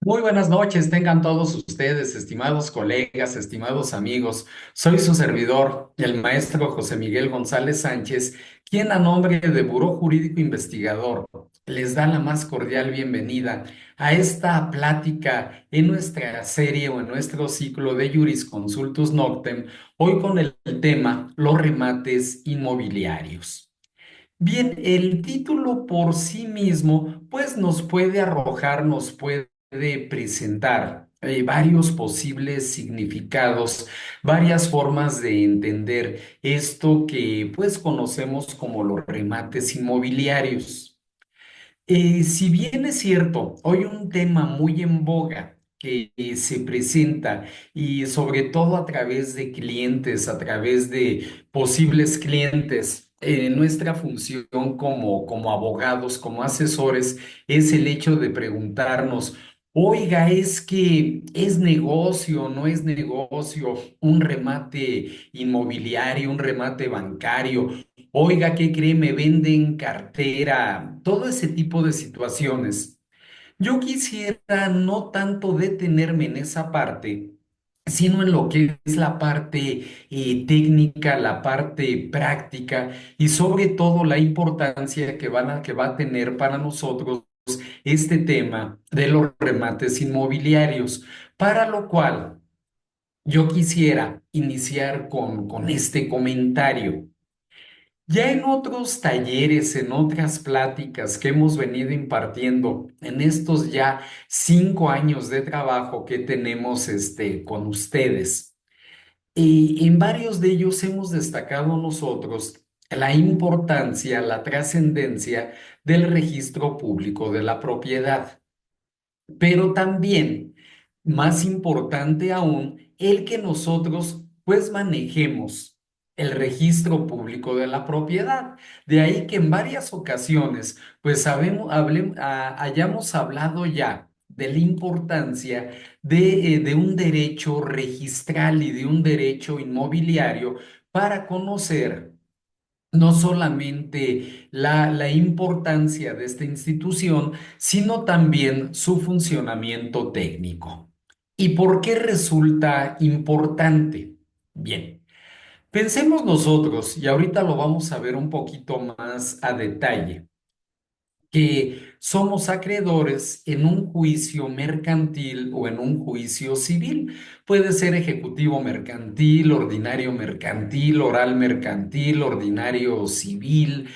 Muy buenas noches, tengan todos ustedes, estimados colegas, estimados amigos. Soy su servidor, el maestro José Miguel González Sánchez, quien a nombre de Buró Jurídico Investigador les da la más cordial bienvenida a esta plática en nuestra serie o en nuestro ciclo de Jurisconsultus Noctem, hoy con el tema Los remates inmobiliarios. Bien, el título por sí mismo, pues nos puede arrojar, nos puede presentar varios posibles significados, varias formas de entender esto que pues conocemos como los remates inmobiliarios. Si bien es cierto, hoy un tema muy en boga que se presenta y sobre todo a través de clientes, a través de posibles clientes, nuestra función como abogados, como asesores, es el hecho de preguntarnos, oiga, es que es negocio, no es negocio, un remate inmobiliario, un remate bancario. Oiga, ¿qué cree? Me venden cartera, todo ese tipo de situaciones. Yo quisiera no tanto detenerme en esa parte, sino en lo que es la parte técnica, la parte práctica y sobre todo la importancia que va a tener para nosotros este tema de los remates inmobiliarios, para lo cual yo quisiera iniciar con este comentario. Ya en otros talleres, en otras pláticas que hemos venido impartiendo en estos ya 5 años de trabajo que tenemos con ustedes, y en varios de ellos hemos destacado nosotros la importancia, la trascendencia del registro público de la propiedad. Pero también, más importante aún, el que nosotros pues manejemos el registro público de la propiedad. De ahí que en varias ocasiones pues hayamos hablado ya de la importancia de un derecho registral y de un derecho inmobiliario para conocer no solamente la importancia de esta institución, sino también su funcionamiento técnico. ¿Y por qué resulta importante? Bien, pensemos nosotros, y ahorita lo vamos a ver un poquito más a detalle, que somos acreedores en un juicio mercantil o en un juicio civil. Puede ser ejecutivo mercantil, ordinario mercantil, oral mercantil, ordinario civil,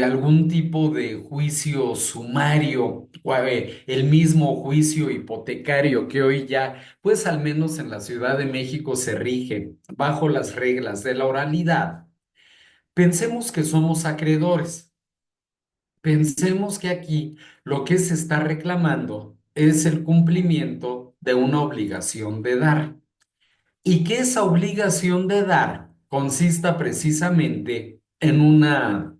algún tipo de juicio sumario, o, el mismo juicio hipotecario que hoy ya, pues al menos en la Ciudad de México se rige bajo las reglas de la oralidad. Pensemos que somos acreedores. Pensemos que aquí lo que se está reclamando es el cumplimiento de una obligación de dar y que esa obligación de dar consista precisamente en una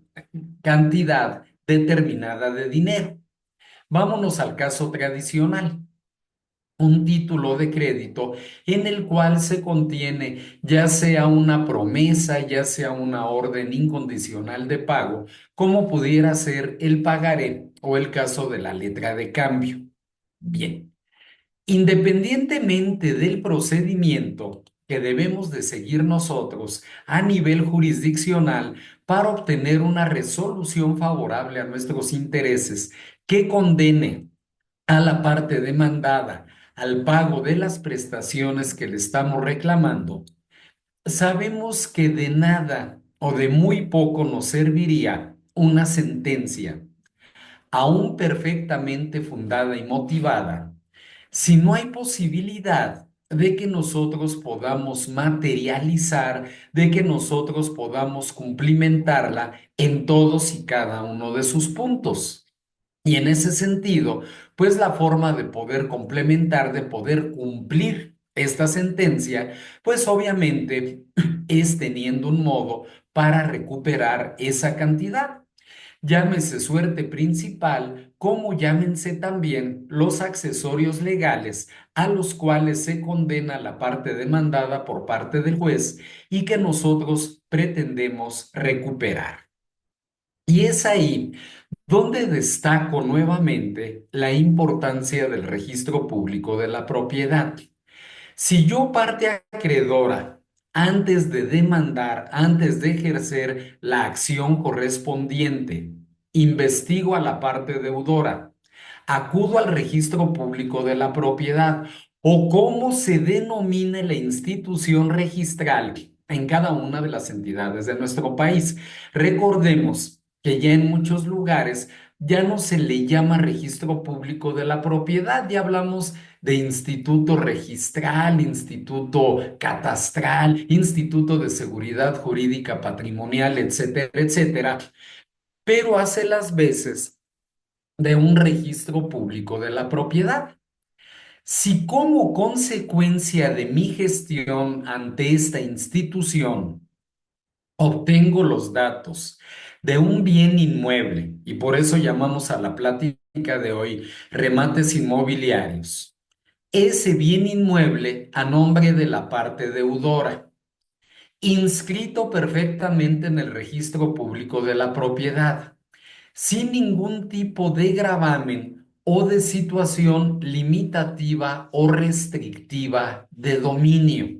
cantidad determinada de dinero. Vámonos al caso tradicional, un título de crédito en el cual se contiene ya sea una promesa, ya sea una orden incondicional de pago, como pudiera ser el pagaré o el caso de la letra de cambio. Bien, independientemente del procedimiento que debemos de seguir nosotros a nivel jurisdiccional para obtener una resolución favorable a nuestros intereses que condene a la parte demandada al pago de las prestaciones que le estamos reclamando, sabemos que de nada o de muy poco nos serviría una sentencia, aún perfectamente fundada y motivada, si no hay posibilidad de que nosotros podamos materializar, de que nosotros podamos cumplimentarla en todos y cada uno de sus puntos. Y en ese sentido, pues la forma de poder complementar, de poder cumplir esta sentencia, pues obviamente es teniendo un modo para recuperar esa cantidad. Llámese suerte principal, como llámense también los accesorios legales a los cuales se condena la parte demandada por parte del juez y que nosotros pretendemos recuperar. Y es ahí donde destaco nuevamente la importancia del registro público de la propiedad. Si yo parte acreedora, antes de demandar, antes de ejercer la acción correspondiente, investigo a la parte deudora, acudo al registro público de la propiedad o cómo se denomine la institución registral en cada una de las entidades de nuestro país. Recordemos que ya en muchos lugares ya no se le llama registro público de la propiedad, ya hablamos de instituto registral, instituto catastral, instituto de seguridad jurídica patrimonial, etcétera, etcétera, pero hace las veces de un registro público de la propiedad. Si como consecuencia de mi gestión ante esta institución obtengo los datos de un bien inmueble, y por eso llamamos a la plática de hoy remates inmobiliarios, ese bien inmueble a nombre de la parte deudora, inscrito perfectamente en el registro público de la propiedad, sin ningún tipo de gravamen o de situación limitativa o restrictiva de dominio.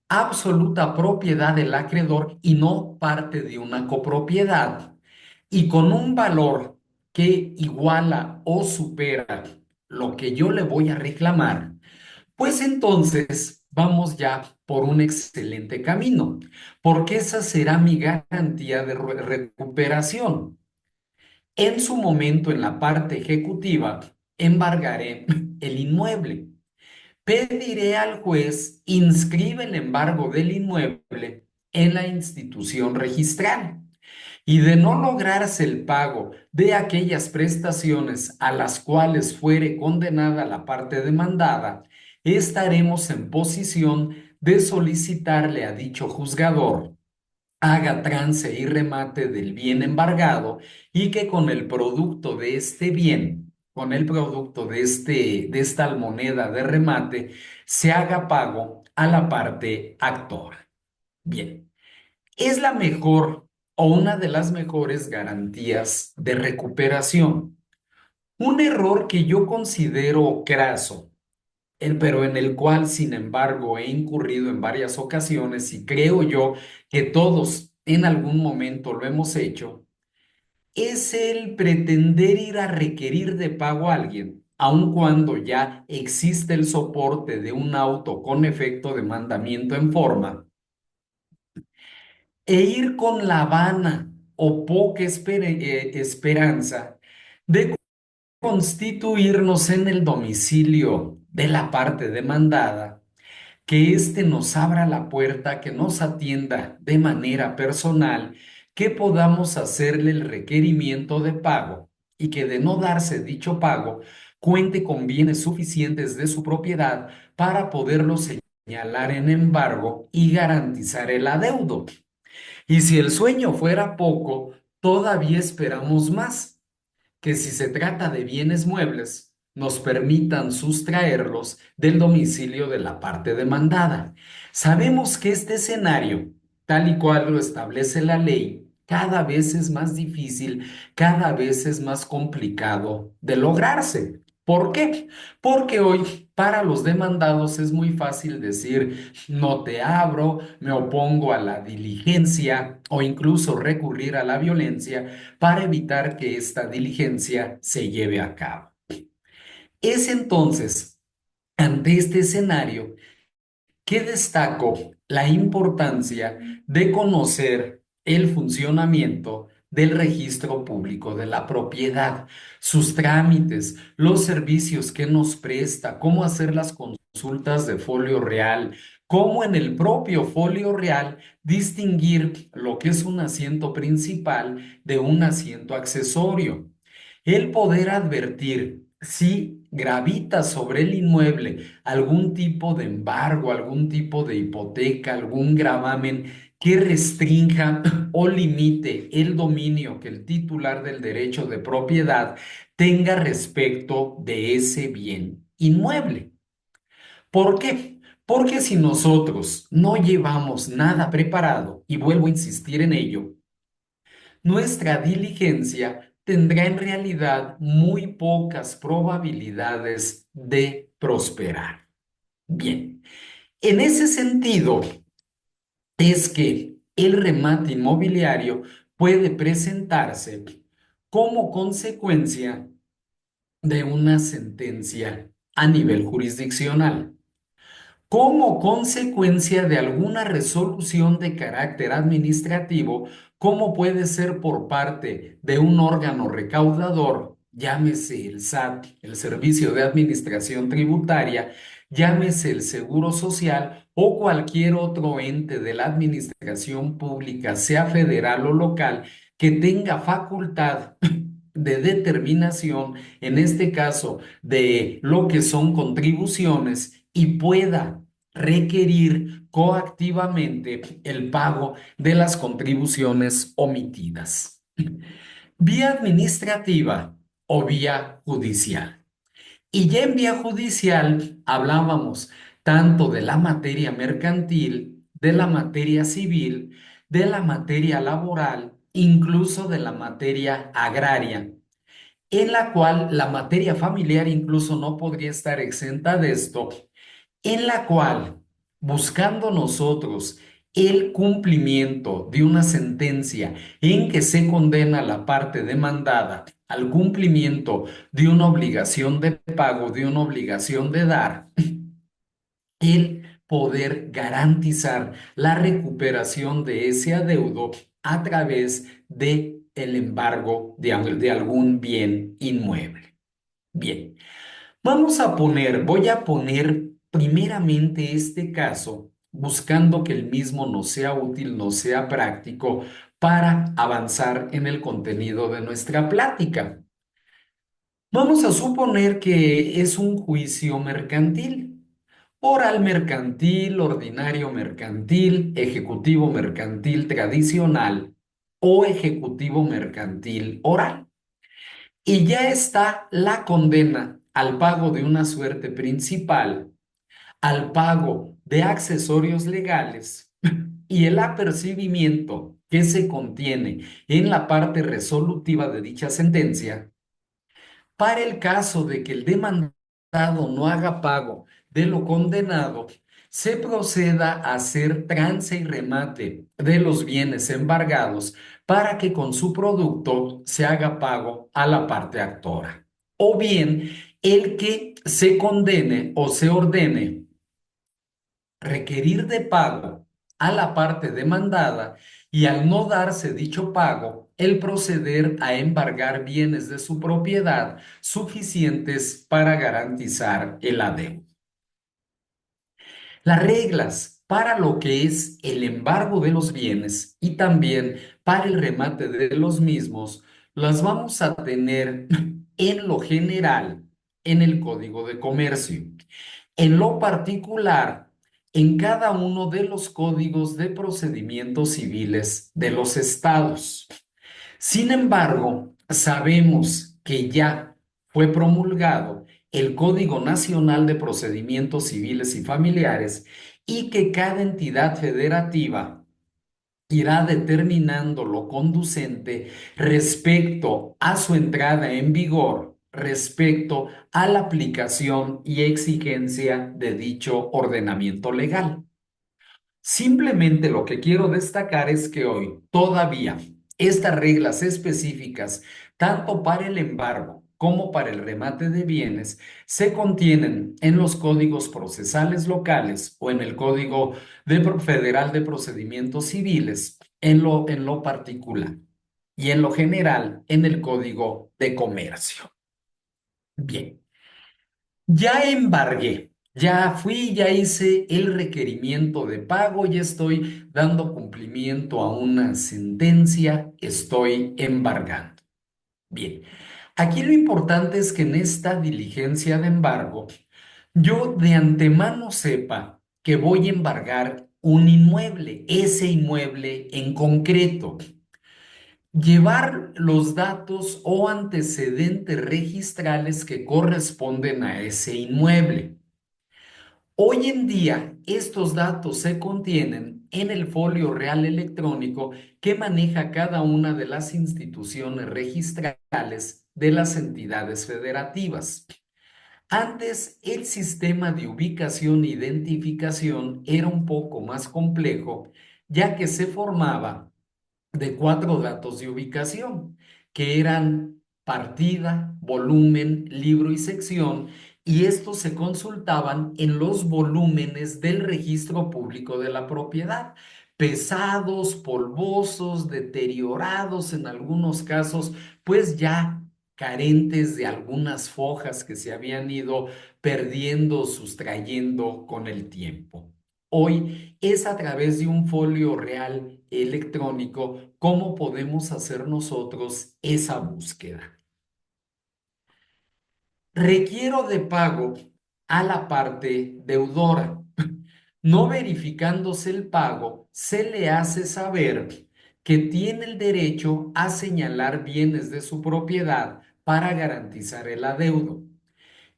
Absoluta propiedad del acreedor y no parte de una copropiedad, y con un valor que iguala o supera lo que yo le voy a reclamar, pues entonces vamos ya por un excelente camino, porque esa será mi garantía de recuperación. En su momento, en la parte ejecutiva, embargaré el inmueble. Pediré al juez inscribe el embargo del inmueble en la institución registral. Y de no lograrse el pago de aquellas prestaciones a las cuales fuere condenada la parte demandada, estaremos en posición de solicitarle a dicho juzgador haga trance y remate del bien embargado y que con el producto de este bien, con el producto de esta moneda de remate, se haga pago a la parte actora. Bien, es la mejor o una de las mejores garantías de recuperación. Un error que yo considero craso, pero en el cual, sin embargo, he incurrido en varias ocasiones y creo yo que todos en algún momento lo hemos hecho, es el pretender ir a requerir de pago a alguien, aun cuando ya existe el soporte de un auto con efecto de mandamiento en forma, e ir con la vana o poca esperanza de constituirnos en el domicilio de la parte demandada, que éste nos abra la puerta, que nos atienda de manera personal, que podamos hacerle el requerimiento de pago y que de no darse dicho pago, cuente con bienes suficientes de su propiedad para poderlo señalar en embargo y garantizar el adeudo. Y si el sueño fuera poco, todavía esperamos más, que si se trata de bienes muebles, nos permitan sustraerlos del domicilio de la parte demandada. Sabemos que este escenario, tal y cual lo establece la ley, cada vez es más difícil, cada vez es más complicado de lograrse. ¿Por qué? Porque hoy para los demandados es muy fácil decir no te abro, me opongo a la diligencia o incluso recurrir a la violencia para evitar que esta diligencia se lleve a cabo. Es entonces, ante este escenario, que destaco la importancia de conocer el funcionamiento del registro público de la propiedad, sus trámites, los servicios que nos presta, cómo hacer las consultas de folio real, cómo en el propio folio real distinguir lo que es un asiento principal de un asiento accesorio. El poder advertir si gravita sobre el inmueble algún tipo de embargo, algún tipo de hipoteca, algún gravamen que restrinja o limite el dominio que el titular del derecho de propiedad tenga respecto de ese bien inmueble. ¿Por qué? Porque si nosotros no llevamos nada preparado, y vuelvo a insistir en ello, nuestra diligencia tendrá en realidad muy pocas probabilidades de prosperar. Bien, en ese sentido es que el remate inmobiliario puede presentarse como consecuencia de una sentencia a nivel jurisdiccional, como consecuencia de alguna resolución de carácter administrativo, como puede ser por parte de un órgano recaudador, llámese el SAT, el Servicio de Administración Tributaria, llámese el Seguro Social o cualquier otro ente de la administración pública, sea federal o local, que tenga facultad de determinación, en este caso, de lo que son contribuciones y pueda requerir coactivamente el pago de las contribuciones omitidas, vía administrativa o vía judicial. Y ya en vía judicial hablábamos tanto de la materia mercantil, de la materia civil, de la materia laboral, incluso de la materia agraria, en la cual la materia familiar incluso no podría estar exenta de esto, en la cual, buscando nosotros el cumplimiento de una sentencia en que se condena a la parte demandada al cumplimiento de una obligación de pago, de una obligación de dar, el poder garantizar la recuperación de ese adeudo a través de el embargo de algún bien inmueble. Bien. Voy a poner primeramente este caso, buscando que el mismo nos sea útil, nos sea práctico para avanzar en el contenido de nuestra plática. Vamos a suponer que es un juicio mercantil, oral mercantil, ordinario mercantil, ejecutivo mercantil tradicional o ejecutivo mercantil oral. Y ya está la condena al pago de una suerte principal, al pago de accesorios legales y el apercibimiento que se contiene en la parte resolutiva de dicha sentencia, para el caso de que el demandado no haga pago de lo condenado, se proceda a hacer trance y remate de los bienes embargados para que con su producto se haga pago a la parte actora. O bien, el que se condene o se ordene requerir de pago a la parte demandada y al no darse dicho pago, el proceder a embargar bienes de su propiedad suficientes para garantizar el adeudo. Las reglas para lo que es el embargo de los bienes y también para el remate de los mismos las vamos a tener en lo general en el Código de Comercio. En lo particular, en cada uno de los códigos de procedimientos civiles de los estados. Sin embargo, sabemos que ya fue promulgado el Código Nacional de Procedimientos Civiles y Familiares y que cada entidad federativa irá determinando lo conducente respecto a su entrada en vigor, respecto a la aplicación y exigencia de dicho ordenamiento legal. Simplemente lo que quiero destacar es que hoy todavía estas reglas específicas, tanto para el embargo como para el remate de bienes, se contienen en los códigos procesales locales o en el Federal de Procedimientos Civiles, en lo particular, y en lo general en el Código de Comercio. Bien. Ya embargué, ya fui, ya hice el requerimiento de pago, ya estoy dando cumplimiento a una sentencia, estoy embargando. Bien, aquí lo importante es que en esta diligencia de embargo, yo de antemano sepa que voy a embargar un inmueble, ese inmueble en concreto. Llevar los datos o antecedentes registrales que corresponden a ese inmueble. Hoy en día, estos datos se contienen en el folio real electrónico que maneja cada una de las instituciones registrales de las entidades federativas. Antes, el sistema de ubicación e identificación era un poco más complejo, ya que se formaba de cuatro datos de ubicación, que eran partida, volumen, libro y sección, y estos se consultaban en los volúmenes del registro público de la propiedad. Pesados, polvosos, deteriorados en algunos casos, pues ya carentes de algunas fojas que se habían ido perdiendo, sustrayendo con el tiempo. Hoy es a través de un folio real electrónico cómo podemos hacer nosotros esa búsqueda. Requiero de pago a la parte deudora. No verificándose el pago, se le hace saber que tiene el derecho a señalar bienes de su propiedad para garantizar el adeudo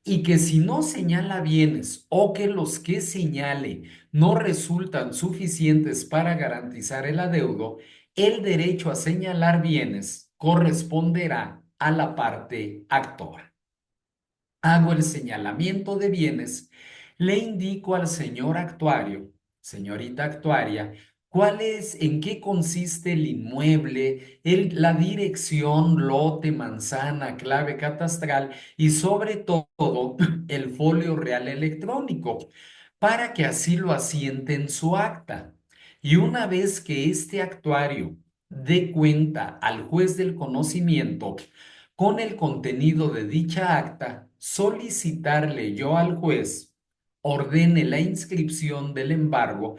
y que si no señala bienes o que los que señale no resultan suficientes para garantizar el adeudo, el derecho a señalar bienes corresponderá a la parte actora. Hago el señalamiento de bienes, le indico al señor actuario, señorita actuaria, cuál es, en qué consiste el inmueble, la dirección, lote, manzana, clave catastral y sobre todo el folio real electrónico, para que así lo asiente en su acta. Y una vez que este actuario dé cuenta al juez del conocimiento, con el contenido de dicha acta, solicitarle yo al juez ordene la inscripción del embargo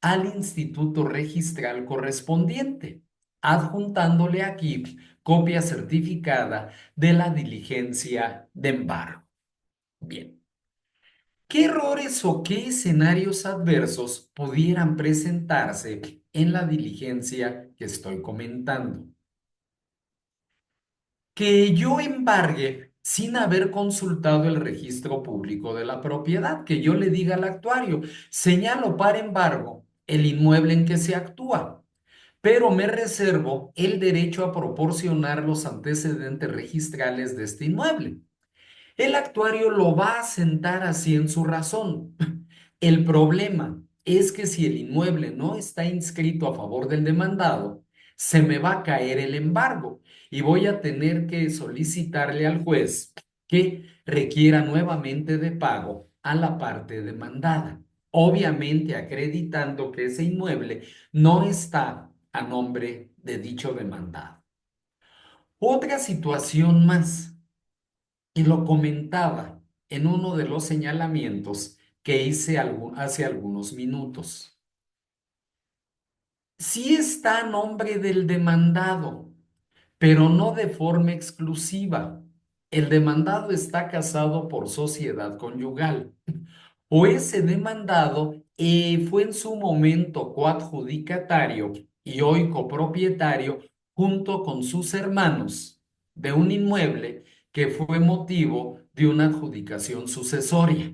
al instituto registral correspondiente, adjuntándole aquí copia certificada de la diligencia de embargo. Bien, ¿qué errores o qué escenarios adversos pudieran presentarse en la diligencia que estoy comentando? Que yo embargue sin haber consultado el registro público de la propiedad, que yo le diga al actuario, señalo para embargo el inmueble en que se actúa, pero me reservo el derecho a proporcionar los antecedentes registrales de este inmueble. El actuario lo va a sentar así en su razón. El problema es que si el inmueble no está inscrito a favor del demandado, se me va a caer el embargo y voy a tener que solicitarle al juez que requiera nuevamente de pago a la parte demandada, obviamente acreditando que ese inmueble no está a nombre de dicho demandado. Otra situación más, y lo comentaba en uno de los señalamientos que hice hace algunos minutos. Sí está a nombre del demandado, pero no de forma exclusiva. El demandado está casado por sociedad conyugal o ese demandado fue en su momento coadjudicatario y hoy copropietario junto con sus hermanos de un inmueble que fue motivo de una adjudicación sucesoria.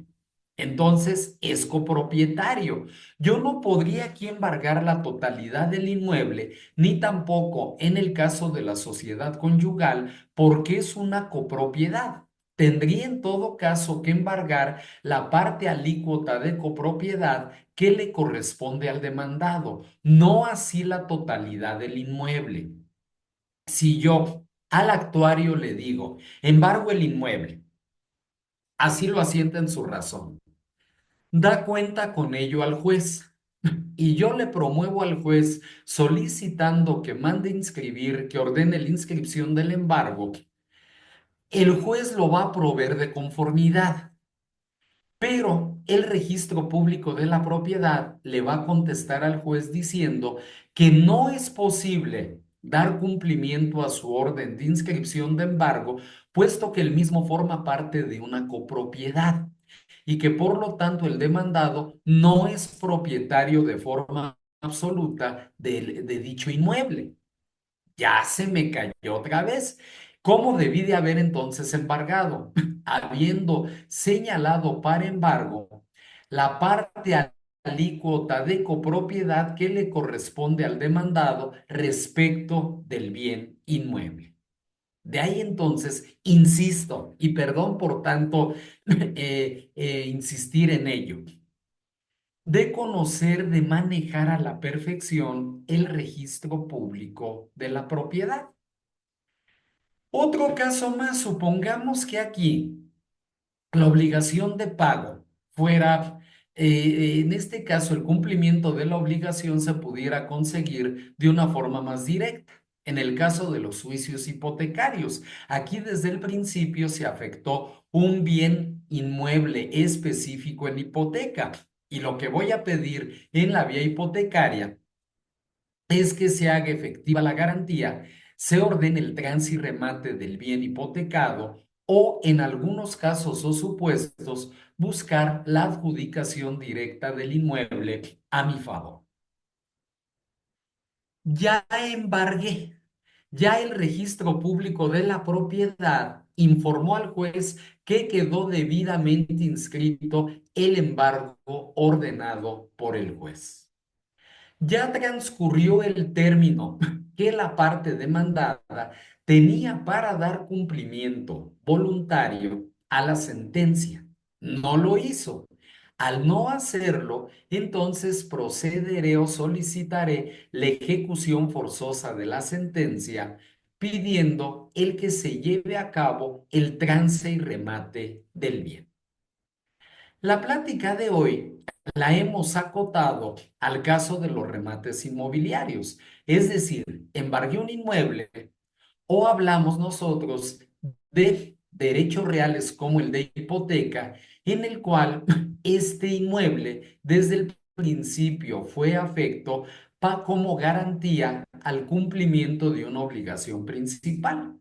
Entonces es copropietario. Yo no podría aquí embargar la totalidad del inmueble, ni tampoco en el caso de la sociedad conyugal, porque es una copropiedad. Tendría en todo caso que embargar la parte alícuota de copropiedad que le corresponde al demandado, no así la totalidad del inmueble. Si yo al actuario le digo, embargo el inmueble, así lo asienta en su razón, da cuenta con ello al juez. Y yo le promuevo al juez solicitando que mande inscribir, que ordene la inscripción del embargo. El juez lo va a proveer de conformidad. Pero el registro público de la propiedad le va a contestar al juez diciendo que no es posible dar cumplimiento a su orden de inscripción de embargo, puesto que el mismo forma parte de una copropiedad y que por lo tanto el demandado no es propietario de forma absoluta de dicho inmueble. Ya se me cayó otra vez. ¿Cómo debí de haber entonces embargado? Habiendo señalado para embargo la parte alícuota de copropiedad que le corresponde al demandado respecto del bien inmueble. De ahí entonces, insisto, y perdón por tanto insistir en ello, de conocer, de manejar a la perfección el registro público de la propiedad. Otro caso más, supongamos que aquí la obligación de pago fuera, en este caso, el cumplimiento de la obligación se pudiera conseguir de una forma más directa. En el caso de los juicios hipotecarios, aquí desde el principio se afectó un bien inmueble específico en hipoteca. Y lo que voy a pedir en la vía hipotecaria es que se haga efectiva la garantía, se ordene el trance y remate del bien hipotecado o, en algunos casos o supuestos, buscar la adjudicación directa del inmueble a mi favor. Ya embargué, ya el registro público de la propiedad informó al juez que quedó debidamente inscrito el embargo ordenado por el juez. Ya transcurrió el término que la parte demandada tenía para dar cumplimiento voluntario a la sentencia. No lo hizo. Al no hacerlo, entonces procederé o solicitaré la ejecución forzosa de la sentencia, pidiendo el que se lleve a cabo el trance y remate del bien. La plática de hoy la hemos acotado al caso de los remates inmobiliarios, es decir, embargué un inmueble o hablamos nosotros de derechos reales como el de hipoteca, en el cual este inmueble desde el principio fue afecto como garantía al cumplimiento de una obligación principal.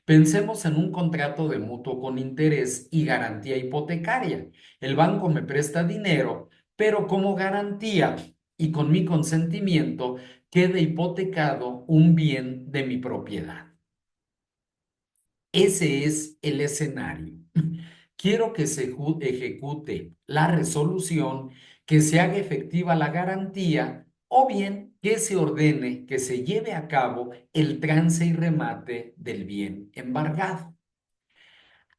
Pensemos en un contrato de mutuo con interés y garantía hipotecaria. El banco me presta dinero, pero como garantía y con mi consentimiento queda hipotecado un bien de mi propiedad. Ese es el escenario. Quiero que se ejecute la resolución, que se haga efectiva la garantía o bien que se ordene que se lleve a cabo el trance y remate del bien embargado.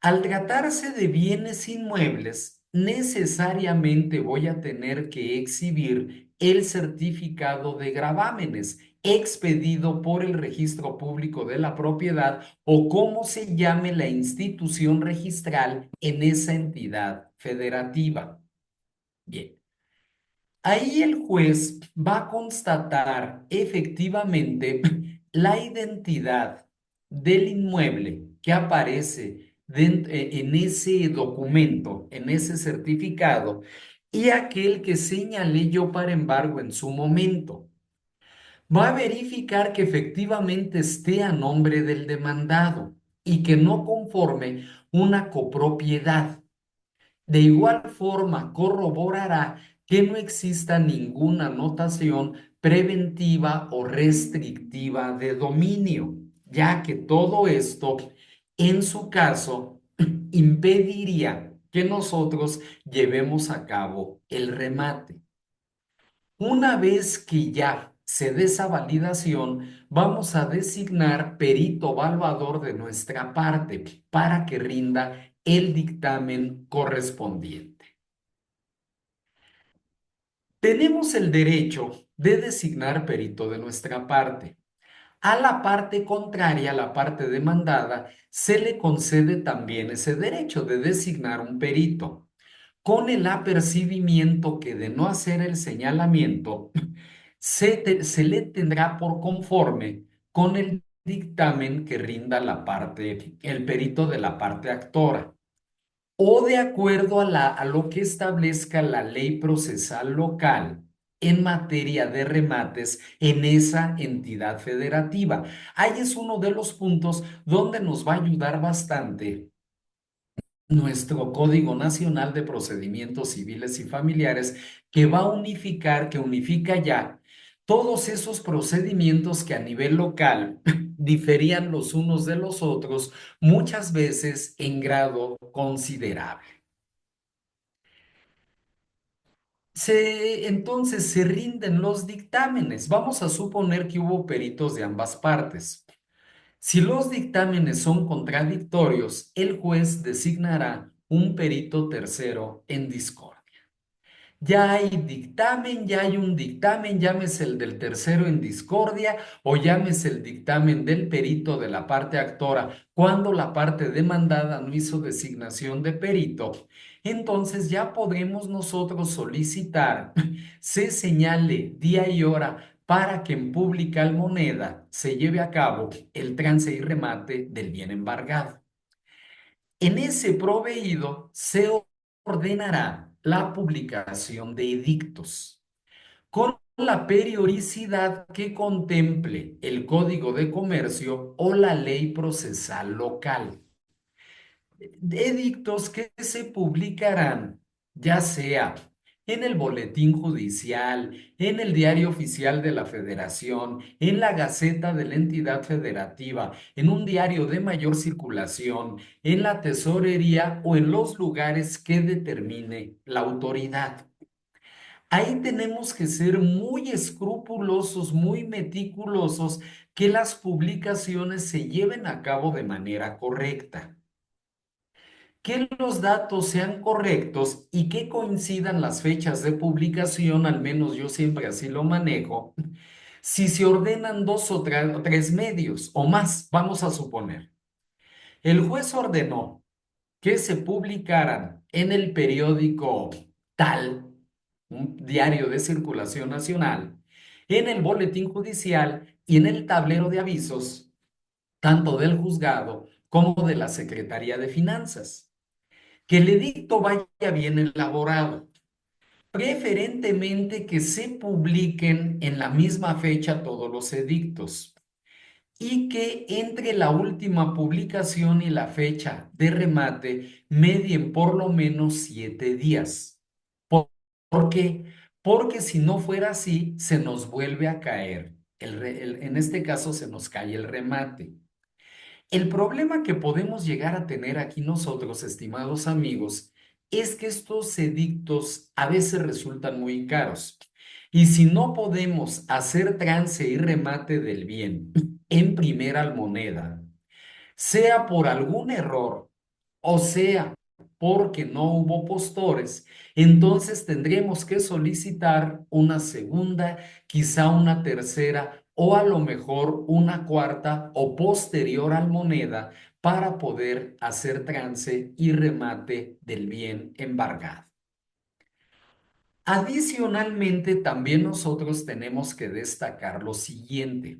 Al tratarse de bienes inmuebles, necesariamente voy a tener que exhibir el certificado de gravámenes expedido por el registro público de la propiedad o como se llame la institución registral en esa entidad federativa. Bien. Ahí el juez va a constatar efectivamente la identidad del inmueble que aparece en ese documento, en ese certificado, y aquel que señalé yo para embargo en su momento. Va a verificar que efectivamente esté a nombre del demandado y que no conforme una copropiedad. De igual forma, corroborará que no exista ninguna anotación preventiva o restrictiva de dominio, ya que todo esto, en su caso, impediría que nosotros llevemos a cabo el remate. Una vez que ya se dé esa validación, vamos a designar perito evaluador de nuestra parte para que rinda el dictamen correspondiente. Tenemos el derecho de designar perito de nuestra parte. A la parte contraria, a la parte demandada, se le concede también ese derecho de designar un perito, con el apercibimiento que de no hacer el señalamiento, se le tendrá por conforme con el dictamen que rinda la parte, el perito de la parte actora o de acuerdo a lo que establezca la ley procesal local en materia de remates en esa entidad federativa. Ahí es uno de los puntos donde nos va a ayudar bastante nuestro Código Nacional de Procedimientos Civiles y Familiares, que va a unificar, que unifica ya todos esos procedimientos que a nivel local diferían los unos de los otros, muchas veces en grado considerable. Entonces se rinden los dictámenes. Vamos a suponer que hubo peritos de ambas partes. Si los dictámenes son contradictorios, el juez designará un perito tercero en discordia. Ya hay dictamen, ya hay un dictamen, llámese el del tercero en discordia o llámese el dictamen del perito de la parte actora cuando la parte demandada no hizo designación de perito. Entonces ya podemos nosotros solicitar se señale día y hora para que en pública almoneda se lleve a cabo el trance y remate del bien embargado. En ese proveído se ordenará la publicación de edictos con la periodicidad que contemple el Código de Comercio o la ley procesal local. Edictos que se publicarán ya sea en el Boletín Judicial, en el Diario Oficial de la Federación, en la Gaceta de la entidad federativa, en un diario de mayor circulación, en la tesorería o en los lugares que determine la autoridad. Ahí tenemos que ser muy escrupulosos, muy meticulosos, que las publicaciones se lleven a cabo de manera correcta, que los datos sean correctos y que coincidan las fechas de publicación, al menos yo siempre así lo manejo. Si se ordenan dos o tres medios o más, vamos a suponer, el juez ordenó que se publicaran en el periódico tal, un diario de circulación nacional, en el boletín judicial y en el tablero de avisos, tanto del juzgado como de la Secretaría de Finanzas. Que el edicto vaya bien elaborado, preferentemente que se publiquen en la misma fecha todos los edictos y que entre la última publicación y la fecha de remate medien por lo menos 7 días. ¿Por qué? Porque si no fuera así, se nos vuelve a caer. En este caso, se nos cae el remate. El problema que podemos llegar a tener aquí nosotros, estimados amigos, es que estos edictos a veces resultan muy caros. Y si no podemos hacer trance y remate del bien en primera moneda, sea por algún error o sea porque no hubo postores, entonces tendríamos que solicitar una segunda, quizá una tercera o a lo mejor una cuarta o posterior moneda para poder hacer trance y remate del bien embargado. Adicionalmente, también nosotros tenemos que destacar lo siguiente.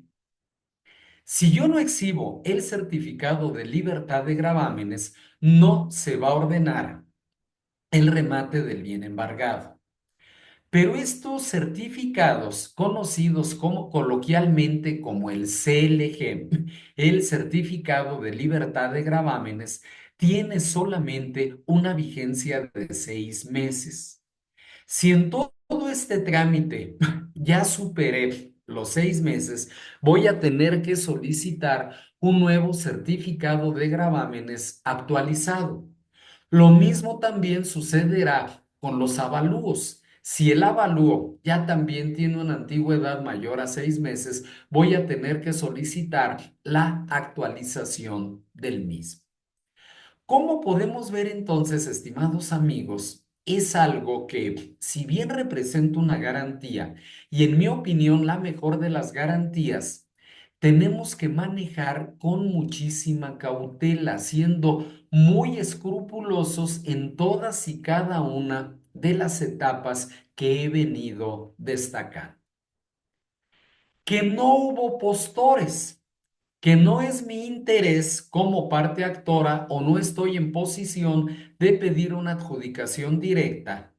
Si yo no exhibo el certificado de libertad de gravámenes, no se va a ordenar el remate del bien embargado. Pero estos certificados, conocidos como coloquialmente como el CLG, el certificado de libertad de gravámenes, tiene solamente una vigencia de 6 meses. Si en todo este trámite ya superé los 6 meses, voy a tener que solicitar un nuevo certificado de gravámenes actualizado. Lo mismo también sucederá con los avalúos. Si el avalúo ya también tiene una antigüedad mayor a 6 meses, voy a tener que solicitar la actualización del mismo. Como podemos ver entonces, estimados amigos, es algo que, si bien representa una garantía, y en mi opinión la mejor de las garantías, tenemos que manejar con muchísima cautela, siendo muy escrupulosos en todas y cada una de las etapas que he venido destacando. Que no hubo postores, que no es mi interés como parte actora o no estoy en posición de pedir una adjudicación directa,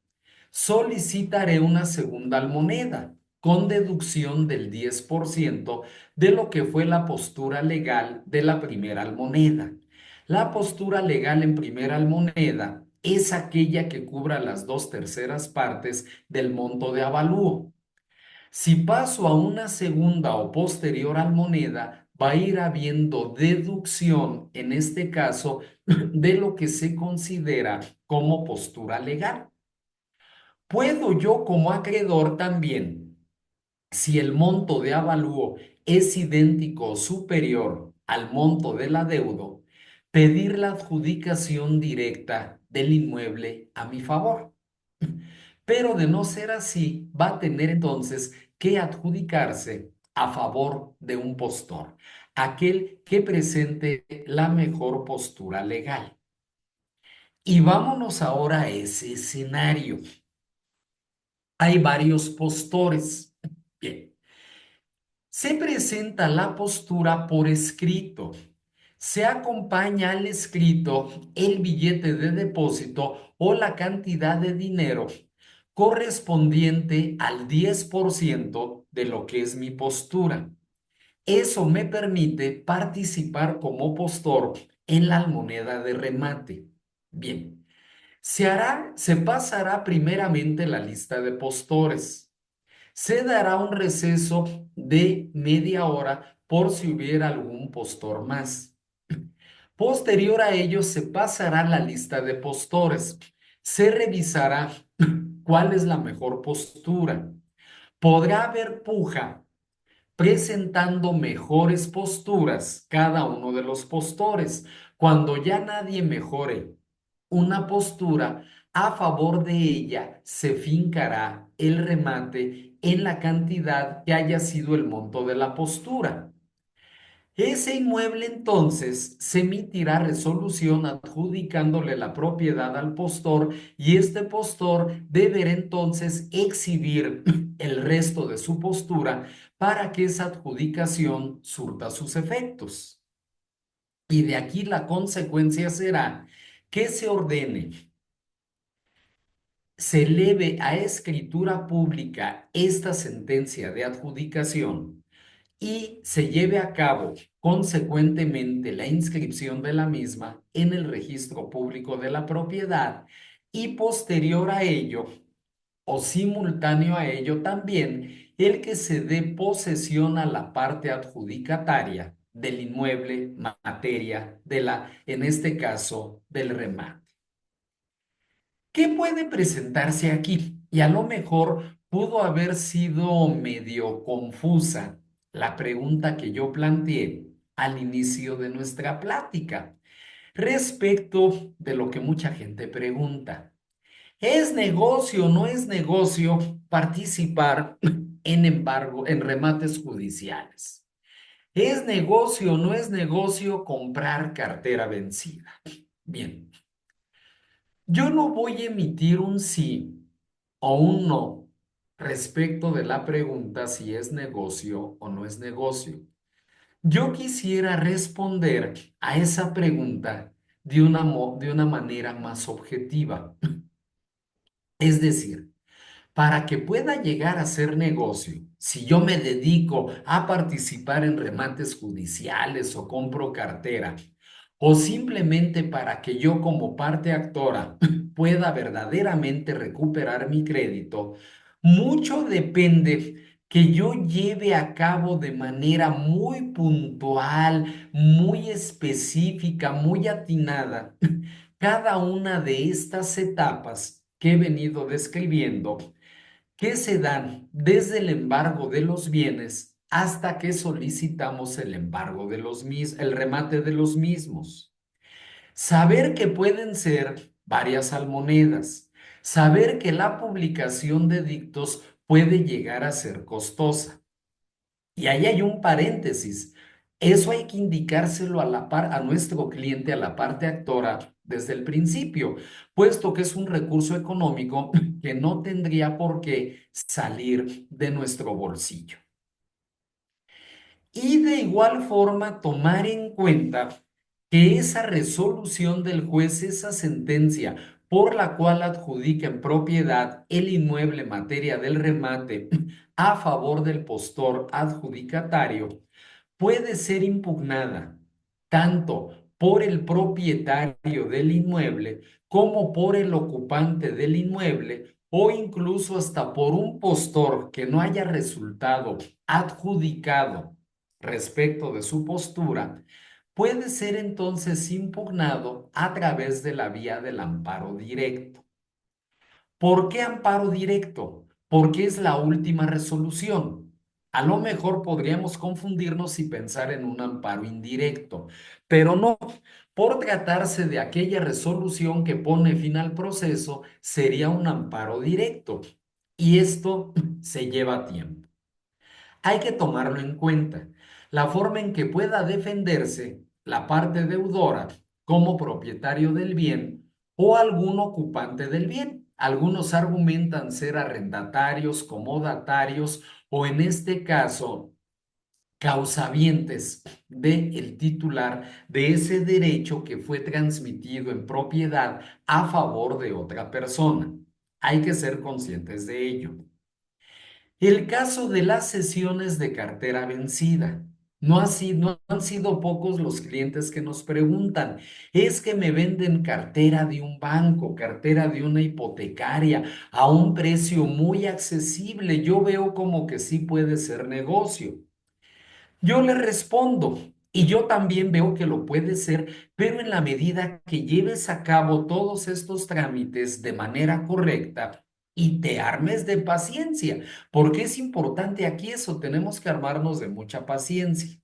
solicitaré una segunda almoneda con deducción del 10% de lo que fue la postura legal de la primera almoneda. La postura legal en primera almoneda es aquella que cubra las 2/3 partes del monto de avalúo. Si paso a una segunda o posterior almoneda, va a ir habiendo deducción, en este caso, de lo que se considera como postura legal. Puedo yo como acreedor también, si el monto de avalúo es idéntico o superior al monto del adeudo, pedir la adjudicación directa del inmueble a mi favor. Pero de no ser así, va a tener entonces que adjudicarse a favor de un postor, aquel que presente la mejor postura legal. Y vámonos ahora a ese escenario. Hay varios postores. Bien, se presenta la postura por escrito. Se acompaña al escrito el billete de depósito o la cantidad de dinero correspondiente al 10% de lo que es mi postura. Eso me permite participar como postor en la moneda de remate. Bien, se pasará primeramente la lista de postores. Se dará un receso de media hora por si hubiera algún postor más. Posterior a ello se pasará la lista de postores. Se revisará cuál es la mejor postura. Podrá haber puja presentando mejores posturas cada uno de los postores. Cuando ya nadie mejore una postura, a favor de ella se fincará el remate en la cantidad que haya sido el monto de la postura. Ese inmueble entonces se emitirá resolución adjudicándole la propiedad al postor y este postor deberá entonces exhibir el resto de su postura para que esa adjudicación surta sus efectos. Y de aquí la consecuencia será que se ordene, se eleve a escritura pública esta sentencia de adjudicación y se lleve a cabo consecuentemente la inscripción de la misma en el registro público de la propiedad y posterior a ello o simultáneo a ello también el que se dé posesión a la parte adjudicataria del inmueble materia de la, en este caso, del remate. ¿Qué puede presentarse aquí? Y a lo mejor pudo haber sido medio confusa la pregunta que yo planteé al inicio de nuestra plática respecto de lo que mucha gente pregunta. ¿Es negocio o no es negocio participar en embargo, en remates judiciales? ¿Es negocio o no es negocio comprar cartera vencida? Bien. Yo no voy a emitir un sí o un no respecto de la pregunta si es negocio o no es negocio. Yo quisiera responder a esa pregunta de una manera más objetiva. Es decir, para que pueda llegar a ser negocio, si yo me dedico a participar en remates judiciales o compro cartera, o simplemente para que yo como parte actora pueda verdaderamente recuperar mi crédito, mucho depende que yo lleve a cabo de manera muy puntual, muy específica, muy atinada cada una de estas etapas que he venido describiendo que se dan desde el embargo de los bienes hasta que solicitamos el embargo de el remate de los mismos. Saber que pueden ser varias almonedas, saber que la publicación de dictos puede llegar a ser costosa. Y ahí hay un paréntesis. Eso hay que indicárselo a nuestro cliente, a la parte actora, desde el principio, puesto que es un recurso económico que no tendría por qué salir de nuestro bolsillo. Y de igual forma, tomar en cuenta que esa resolución del juez, esa sentencia por la cual adjudica en propiedad el inmueble en materia del remate a favor del postor adjudicatario, puede ser impugnada tanto por el propietario del inmueble como por el ocupante del inmueble o incluso hasta por un postor que no haya resultado adjudicado respecto de su postura, puede ser entonces impugnado a través de la vía del amparo directo. ¿Por qué amparo directo? Porque es la última resolución. A lo mejor podríamos confundirnos y pensar en un amparo indirecto, pero no. Por tratarse de aquella resolución que pone fin al proceso, sería un amparo directo. Y esto se lleva tiempo. Hay que tomarlo en cuenta. La forma en que pueda defenderse la parte deudora como propietario del bien o algún ocupante del bien. Algunos argumentan ser arrendatarios, comodatarios o en este caso causavientes del titular de ese derecho que fue transmitido en propiedad a favor de otra persona. Hay que ser conscientes de ello. El caso de las sesiones de cartera vencida. No han sido pocos los clientes que nos preguntan, es que me venden cartera de un banco, cartera de una hipotecaria a un precio muy accesible. Yo veo como que sí puede ser negocio. Yo le respondo, y yo también veo que lo puede ser, pero en la medida que lleves a cabo todos estos trámites de manera correcta y te armes de paciencia, porque es importante aquí eso, tenemos que armarnos de mucha paciencia.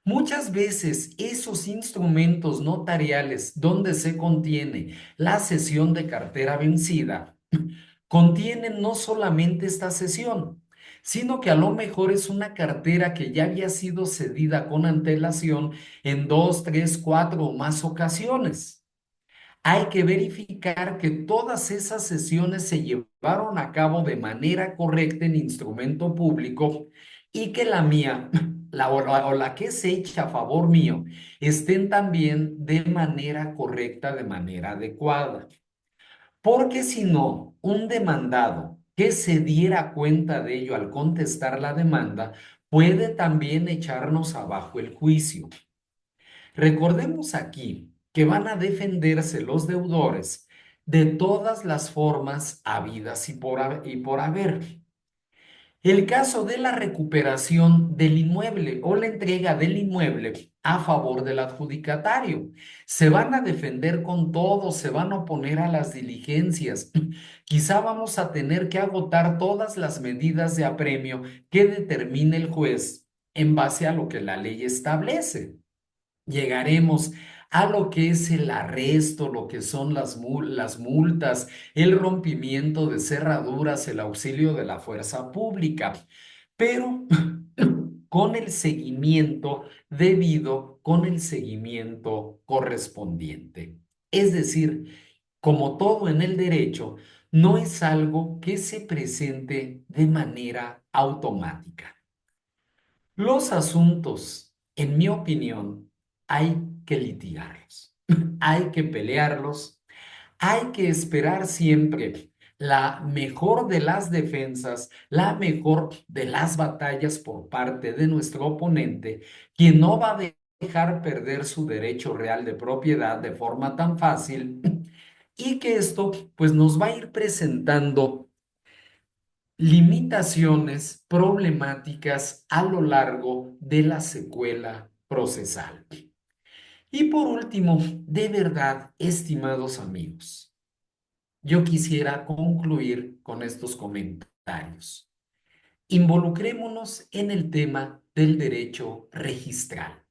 Muchas veces esos instrumentos notariales donde se contiene la cesión de cartera vencida contienen no solamente esta cesión, sino que a lo mejor es una cartera que ya había sido cedida con antelación en dos, tres, cuatro o más ocasiones. Hay que verificar que todas esas sesiones se llevaron a cabo de manera correcta en instrumento público y que la mía, o la que se echa a favor mío, estén también de manera correcta, de manera adecuada. Porque si no, un demandado que se diera cuenta de ello al contestar la demanda puede también echarnos abajo el juicio. Recordemos aquí que van a defenderse los deudores de todas las formas habidas y por haber. El caso de la recuperación del inmueble o la entrega del inmueble a favor del adjudicatario. Se van a defender con todo, se van a oponer a las diligencias. Quizá vamos a tener que agotar todas las medidas de apremio que determine el juez en base a lo que la ley establece. Llegaremos a lo que es el arresto, lo que son las multas, el rompimiento de cerraduras, el auxilio de la fuerza pública, pero con el seguimiento debido, con el seguimiento correspondiente. Es decir, como todo en el derecho, no es algo que se presente de manera automática. Los asuntos, en mi opinión, hay que litigarlos, hay que pelearlos, hay que esperar siempre la mejor de las defensas, la mejor de las batallas por parte de nuestro oponente, quien no va a dejar perder su derecho real de propiedad de forma tan fácil y que esto pues nos va a ir presentando limitaciones problemáticas a lo largo de la secuela procesal. Y por último, de verdad, estimados amigos, yo quisiera concluir con estos comentarios. Involucrémonos en el tema del derecho registral.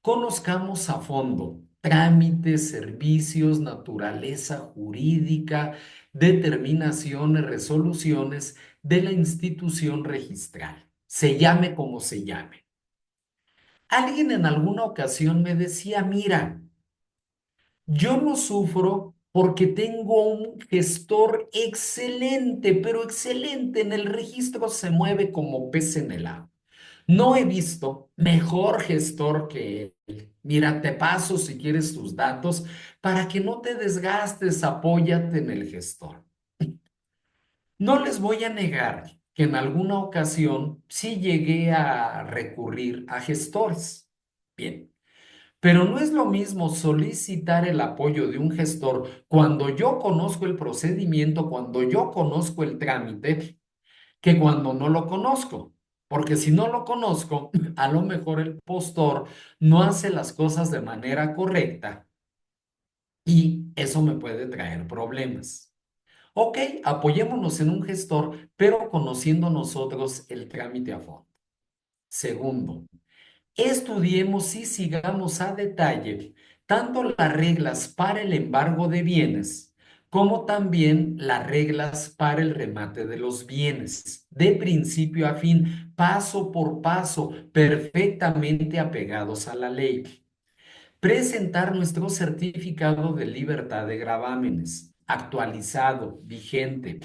Conozcamos a fondo trámites, servicios, naturaleza jurídica, determinaciones, resoluciones de la institución registral, se llame como se llame. Alguien en alguna ocasión me decía, mira, yo no sufro porque tengo un gestor excelente, pero excelente en el registro se mueve como pez en el agua. No he visto mejor gestor que él. Mira, te paso si quieres tus datos para que no te desgastes, apóyate en el gestor. No les voy a negar que en alguna ocasión sí llegué a recurrir a gestores. Bien, pero no es lo mismo solicitar el apoyo de un gestor cuando yo conozco el procedimiento, cuando yo conozco el trámite, que cuando no lo conozco. Porque si no lo conozco, a lo mejor el postor no hace las cosas de manera correcta y eso me puede traer problemas. Ok, apoyémonos en un gestor, pero conociendo nosotros el trámite a fondo. Segundo, estudiemos y sigamos a detalle tanto las reglas para el embargo de bienes como también las reglas para el remate de los bienes, de principio a fin, paso por paso, perfectamente apegados a la ley. Presentar nuestro certificado de libertad de gravámenes, actualizado, vigente.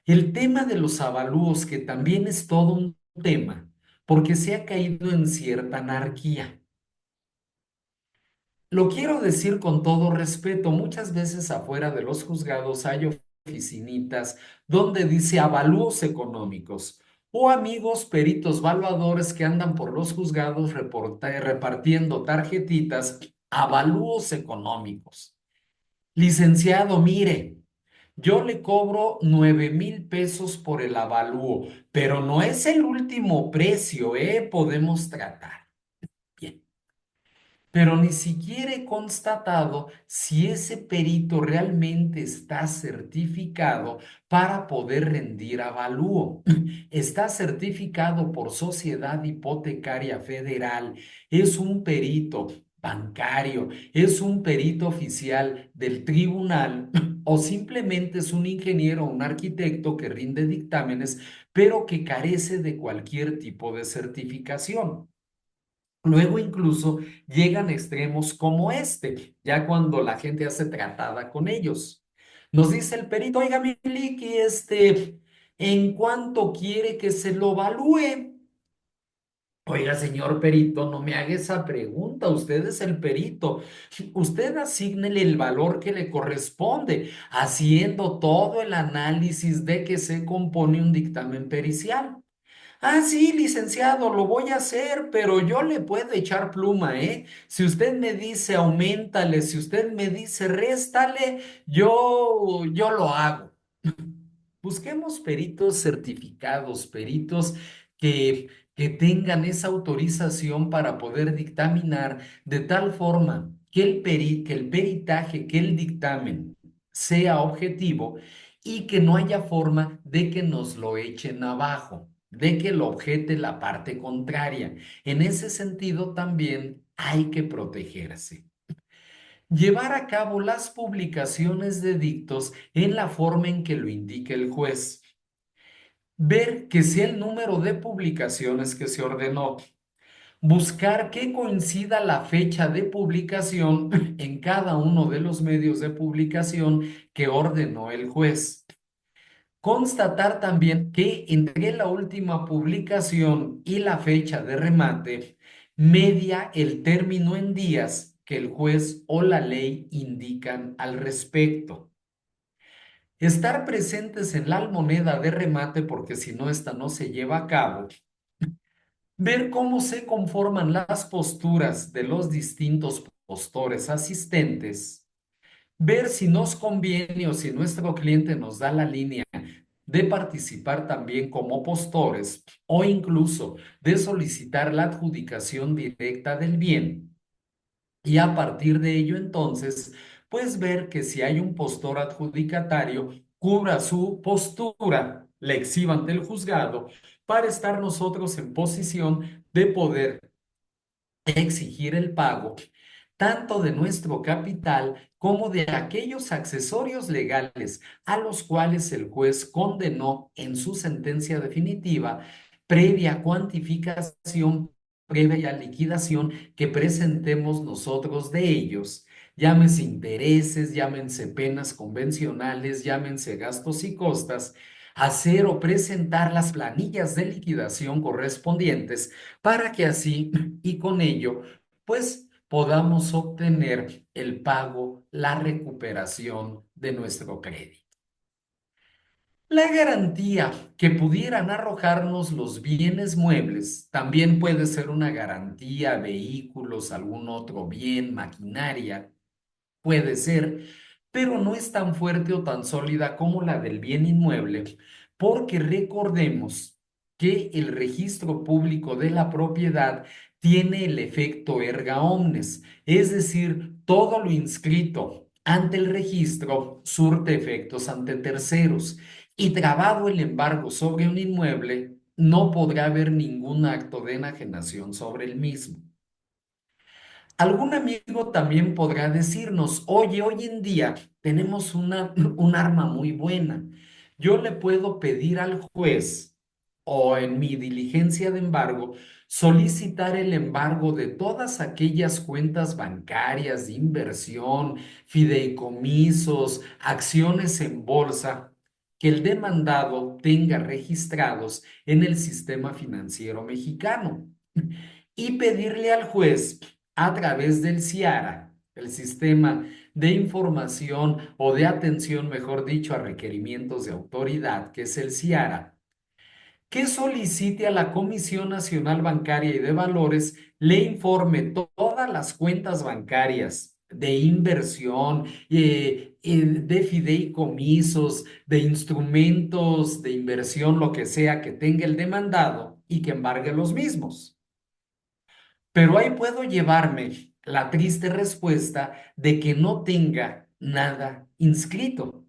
El tema de los avalúos, que también es todo un tema, porque se ha caído en cierta anarquía. Lo quiero decir con todo respeto, muchas veces afuera de los juzgados hay oficinitas donde dice avalúos económicos o amigos peritos valuadores que andan por los juzgados repartiendo tarjetitas, avalúos económicos. Licenciado, mire, yo le cobro 9,000 pesos por el avalúo, pero no es el último precio, ¿eh? Podemos tratar. Bien, pero ni siquiera he constatado si ese perito realmente está certificado para poder rendir avalúo. Está certificado por Sociedad Hipotecaria Federal, es un perito bancario, es un perito oficial del tribunal o simplemente es un ingeniero o un arquitecto que rinde dictámenes, pero que carece de cualquier tipo de certificación. Luego incluso llegan extremos como este, ya cuando la gente hace tratada con ellos. Nos dice el perito, oiga, Miliki, ¿en cuánto quiere que se lo evalúe? Oiga, señor perito, no me haga esa pregunta, usted es el perito. Usted asígnele el valor que le corresponde, haciendo todo el análisis de que se compone un dictamen pericial. Ah, sí, licenciado, lo voy a hacer, pero yo le puedo echar pluma, ¿eh? Si usted me dice aumentale, si usted me dice réstale, yo lo hago. Busquemos peritos certificados, peritos que, que tengan esa autorización para poder dictaminar de tal forma que que el peritaje, que el dictamen sea objetivo y que no haya forma de que nos lo echen abajo, de que lo objete la parte contraria. En ese sentido también hay que protegerse. Llevar a cabo las publicaciones de dictos en la forma en que lo indique el juez. Ver que sea el número de publicaciones que se ordenó. Buscar que coincida la fecha de publicación en cada uno de los medios de publicación que ordenó el juez. Constatar también que entre la última publicación y la fecha de remate, media el término en días que el juez o la ley indican al respecto. Estar presentes en la almoneda de remate, porque si no, esta no se lleva a cabo. Ver cómo se conforman las posturas de los distintos postores asistentes. Ver si nos conviene o si nuestro cliente nos da la línea de participar también como postores o incluso de solicitar la adjudicación directa del bien. Y a partir de ello, entonces, pues ver que si hay un postor adjudicatario, cubra su postura, la exhiba ante el juzgado, para estar nosotros en posición de poder exigir el pago tanto de nuestro capital como de aquellos accesorios legales a los cuales el juez condenó en su sentencia definitiva, previa cuantificación, previa liquidación que presentemos nosotros de ellos. Llámense intereses, llámense penas convencionales, llámense gastos y costas, hacer o presentar las planillas de liquidación correspondientes para que así y con ello, pues podamos obtener el pago, la recuperación de nuestro crédito. La garantía que pudieran arrojarnos los bienes muebles también puede ser una garantía, vehículos, algún otro bien, maquinaria, puede ser, pero no es tan fuerte o tan sólida como la del bien inmueble, porque recordemos que el registro público de la propiedad tiene el efecto erga omnes, es decir, todo lo inscrito ante el registro surte efectos ante terceros y trabado el embargo sobre un inmueble, no podrá haber ningún acto de enajenación sobre el mismo. Algún amigo también podrá decirnos, oye, hoy en día tenemos un arma muy buena. Yo le puedo pedir al juez o en mi diligencia de embargo solicitar el embargo de todas aquellas cuentas bancarias de inversión, fideicomisos, acciones en bolsa que el demandado tenga registrados en el sistema financiero mexicano y pedirle al juez a través del CIARA, el Sistema de Información o de Atención, mejor dicho, a Requerimientos de Autoridad, que es el CIARA, que solicite a la Comisión Nacional Bancaria y de Valores le informe todas las cuentas bancarias de inversión, de fideicomisos, de instrumentos de inversión, lo que sea que tenga el demandado y que embargue los mismos. Pero ahí puedo llevarme la triste respuesta de que no tenga nada inscrito,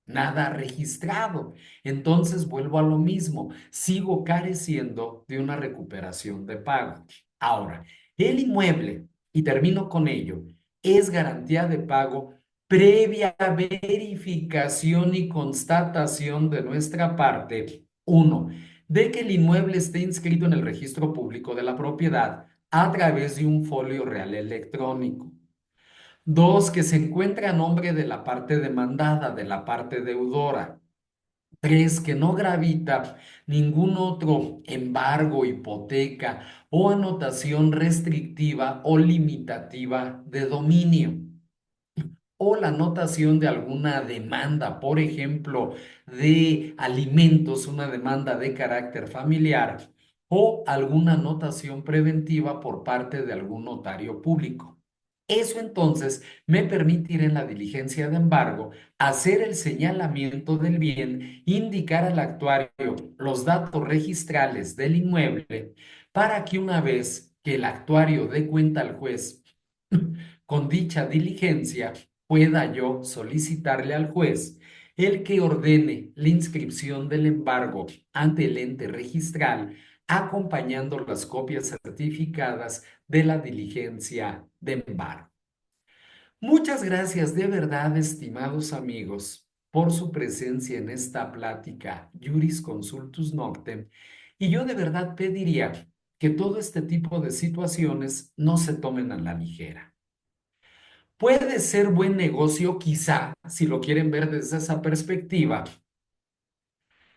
nada registrado. Entonces vuelvo a lo mismo, sigo careciendo de una recuperación de pago. Ahora, el inmueble, y termino con ello, es garantía de pago previa verificación y constatación de nuestra parte. Uno, de que el inmueble esté inscrito en el registro público de la propiedad a través de un folio real electrónico. Dos, que se encuentre a nombre de la parte demandada, de la parte deudora. Tres, que no gravita ningún otro embargo, hipoteca o anotación restrictiva o limitativa de dominio. O la anotación de alguna demanda, por ejemplo, de alimentos, una demanda de carácter familiar, o alguna anotación preventiva por parte de algún notario público. Eso entonces me permitirá en la diligencia de embargo hacer el señalamiento del bien, indicar al actuario los datos registrales del inmueble para que una vez que el actuario dé cuenta al juez con dicha diligencia, pueda yo solicitarle al juez el que ordene la inscripción del embargo ante el ente registral, acompañando las copias certificadas de la diligencia de embargo. Muchas gracias de verdad, estimados amigos, por su presencia en esta plática Juris Consultus Noctem. Y yo de verdad pediría que todo este tipo de situaciones no se tomen a la ligera. Puede ser buen negocio, quizá, si lo quieren ver desde esa perspectiva,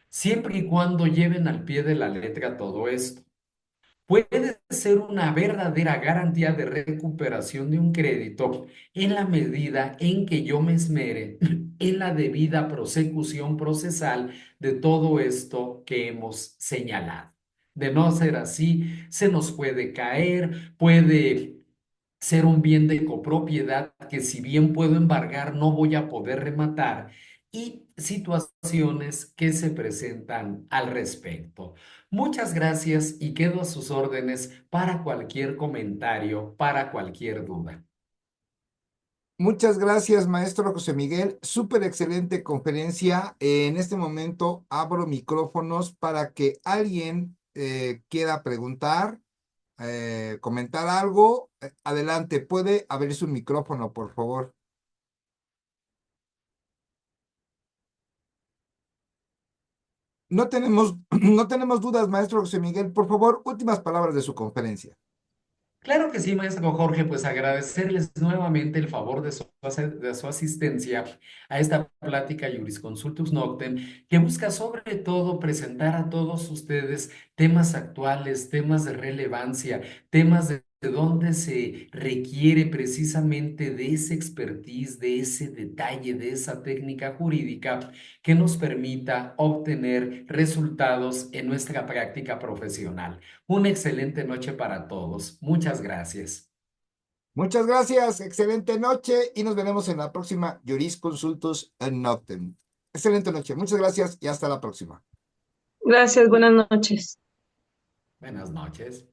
siempre y cuando lleven al pie de la letra todo esto. Puede ser una verdadera garantía de recuperación de un crédito en la medida en que yo me esmere en la debida prosecución procesal de todo esto que hemos señalado. De no ser así, se nos puede caer, puede ser un bien de copropiedad que si bien puedo embargar, no voy a poder rematar y situaciones que se presentan al respecto. Muchas gracias y quedo a sus órdenes para cualquier comentario, para cualquier duda. Muchas gracias, maestro José Miguel. Súper excelente conferencia. En este momento abro micrófonos para que alguien quiera preguntar, comentar algo. Adelante, puede abrir su micrófono, por favor. No tenemos, no tenemos dudas, maestro José Miguel. Por favor, últimas palabras de su conferencia. Claro que sí, maestro Jorge, pues agradecerles nuevamente el favor de su asistencia a esta plática Jurisconsultus Noctem, que busca sobre todo presentar a todos ustedes temas actuales, temas de relevancia, temas de donde se requiere precisamente de ese expertise, de ese detalle, de esa técnica jurídica que nos permita obtener resultados en nuestra práctica profesional. Una excelente noche para todos. Muchas gracias. Muchas gracias, excelente noche y nos veremos en la próxima Jurisconsultus Noctem. Excelente noche, muchas gracias y hasta la próxima. Gracias, buenas noches. Buenas noches.